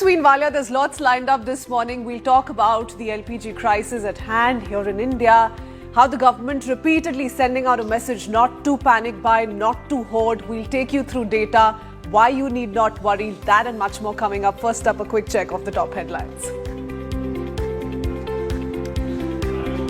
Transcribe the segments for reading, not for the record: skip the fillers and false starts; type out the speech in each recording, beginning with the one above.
Walia, there's lots lined up this morning. We'll talk about the LPG crisis at hand here in India, how the government repeatedly sending out a message not to panic buy, not to hoard. We'll take you through data, why you need not worry, that and much more coming up. First up, a quick check of the top headlines.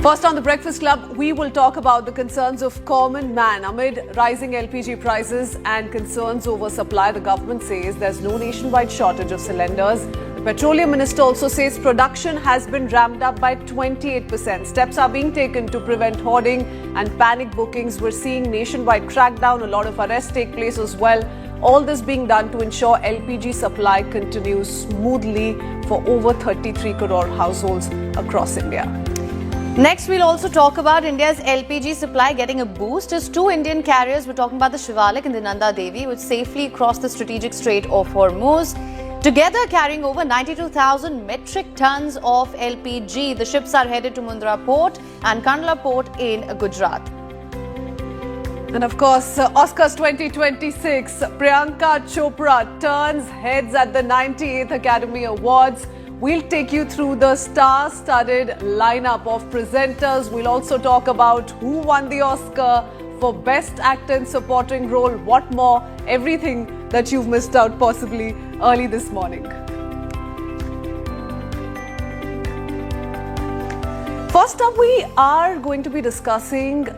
First on the Breakfast Club, we will talk about the concerns of common man. Amid rising LPG prices and concerns over supply, the government says there's no nationwide shortage of cylinders. The Petroleum Minister also says production has been ramped up by 28%. Steps are being taken to prevent hoarding and panic bookings. We're seeing nationwide crackdown, a lot of arrests take place as well. All this being done to ensure LPG supply continues smoothly for over 33 crore households across India. Next, we'll also talk about India's LPG supply getting a boost as two Indian carriers, we're talking about the Shivalik and the Nanda Devi, which safely crossed the strategic Strait of Hormuz, together carrying over 92,000 metric tons of LPG. The ships are headed to Mundra Port and Kandla Port in Gujarat. And of course, Oscars 2026, Priyanka Chopra turns heads at the 98th Academy Awards. We'll take you through the star-studded lineup of presenters. We'll also talk about who won the Oscar for Best Actor in Supporting Role, what more, everything that you've missed out possibly early this morning. First up, we are going to be discussing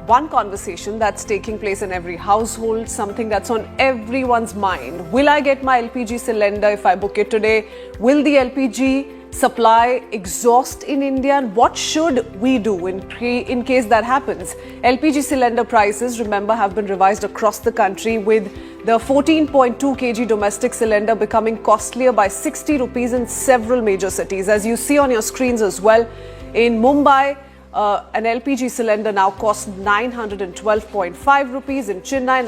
one conversation that's taking place in every household, something that's on everyone's mind. Will I get my LPG cylinder if I book it today? Will the LPG supply exhaust in India? And what should we do in case that happens? LPG cylinder prices, remember, have been revised across the country, with the 14.2 kg domestic cylinder becoming costlier by 60 rupees in several major cities. As you see on your screens as well, in Mumbai, an LPG cylinder now costs 912.5 rupees. In Chennai,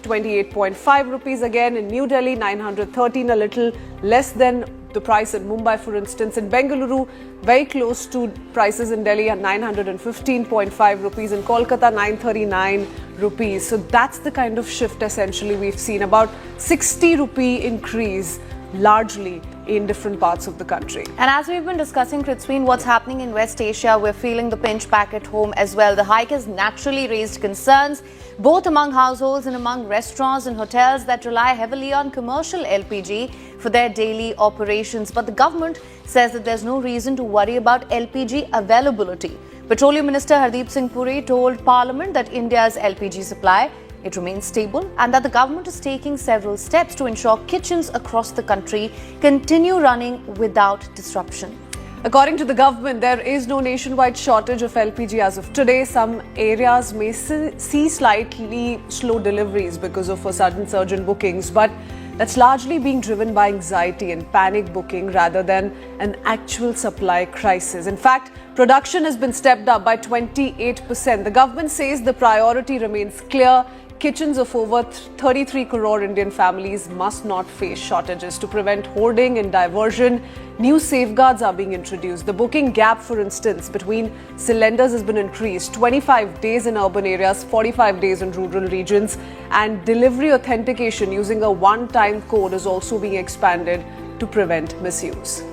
928.5 rupees. Again, in New Delhi, 913, a little less than the price in Mumbai, for instance. In Bengaluru, very close to prices in Delhi at 915.5 rupees. In Kolkata, 939 rupees. So that's the kind of shift essentially we've seen. About 60 rupee increase largely in different parts of the country. And as we've been discussing, Kritsween, what's happening in West Asia, we're feeling the pinch back at home as well. The hike has naturally raised concerns, both among households and among restaurants and hotels that rely heavily on commercial LPG for their daily operations. But the government says that there's no reason to worry about LPG availability. Petroleum Minister Hardeep Singh Puri told Parliament that India's LPG supply, it remains stable, and that the government is taking several steps to ensure kitchens across the country continue running without disruption. According to the government, there is no nationwide shortage of LPG as of today. Some areas may see slightly slow deliveries because of a sudden surge in bookings, but that's largely being driven by anxiety and panic booking rather than an actual supply crisis. In fact, production has been stepped up by 28%. The government says the priority remains clear. Kitchens of over 33 crore Indian families must not face shortages. To prevent hoarding and diversion, new safeguards are being introduced. The booking gap, for instance, between cylinders has been increased. 25 days in urban areas, 45 days in rural regions. And delivery authentication using a one-time code is also being expanded to prevent misuse.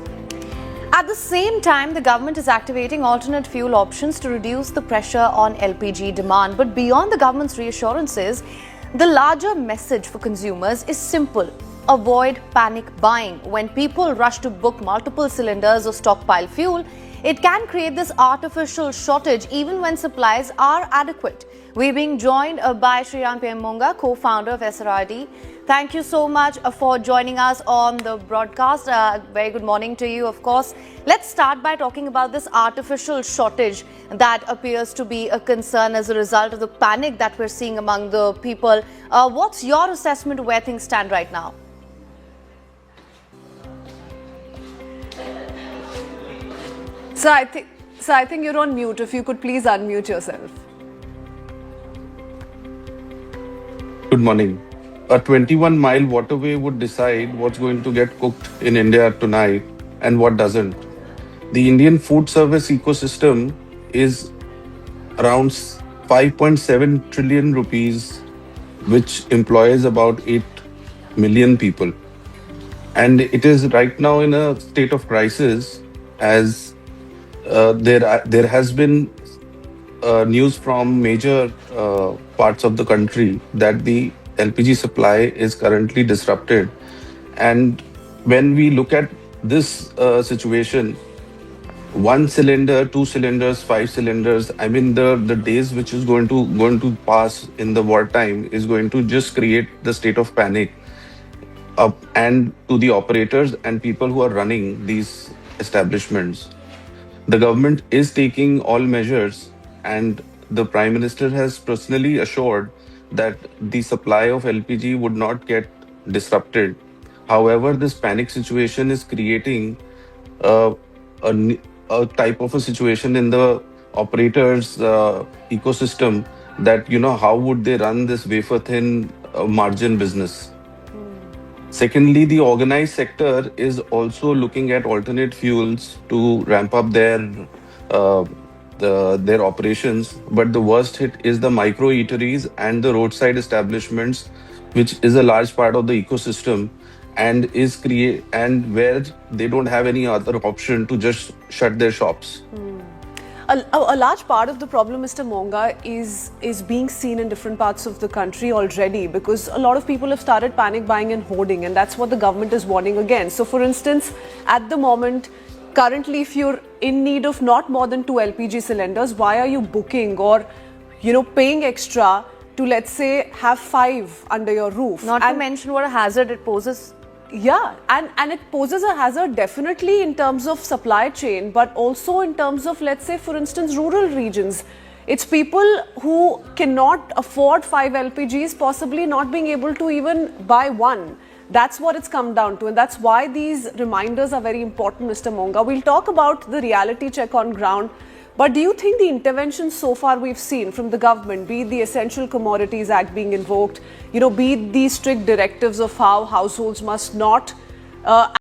At the same time, the government is activating alternate fuel options to reduce the pressure on LPG demand. But beyond the government's reassurances, the larger message for consumers is simple. Avoid panic buying. When people rush to book multiple cylinders or stockpile fuel, it can create this artificial shortage even when supplies are adequate. We're being joined by Sriram Monga, co-founder of SRRD. Thank you so much for joining us on the broadcast. Very good morning to you, of course. Let's start by talking about this artificial shortage that appears to be a concern as a result of the panic that we're seeing among the people. What's your assessment of where things stand right now? So I think you're on mute. If you could please unmute yourself. Good morning. A 21-mile waterway would decide what's going to get cooked in India tonight and what doesn't. The Indian food service ecosystem is around 5.7 trillion rupees, which employs about 8 million people. and it is right now in a state of crisis, as there has been news from major parts of the country that the LPG supply is currently disrupted. And when we look at this situation, one cylinder, two cylinders, five cylinders, I mean the days which is going to pass in the wartime is going to just create the state of panic up and to the operators and people who are running these establishments. The government is taking all measures, and the Prime Minister has personally assured that the supply of LPG would not get disrupted. However, this panic situation is creating uh, a, n- a type of a situation in the operators' ecosystem, that how would they run this wafer thin margin business. Secondly, the organized sector is also looking at alternate fuels to ramp up uh, their operations. But the worst hit is the micro eateries and the roadside establishments, which is a large part of the ecosystem, and and where they don't have any other option to just shut their shops. A large part of the problem, Mr. Monga, is being seen in different parts of the country already, because a lot of people have started panic buying and hoarding, and that's what the government is warning against. So, for instance, at the moment, currently, if you're in need of not more than 2 LPG cylinders, why are you booking or paying extra to, let's say, have 5 under your roof? Not to mention what a hazard it poses. Yeah, and it poses a hazard definitely in terms of supply chain, but also in terms of, let's say, for instance, rural regions. It's people who cannot afford 5 LPGs, possibly not being able to even buy one. That's what it's come down to, and that's why these reminders are very important, Mr. Monga. We'll talk about the reality check on ground. But do you think the interventions so far we've seen from the government, be it the Essential Commodities Act being invoked, be it these strict directives of how households must not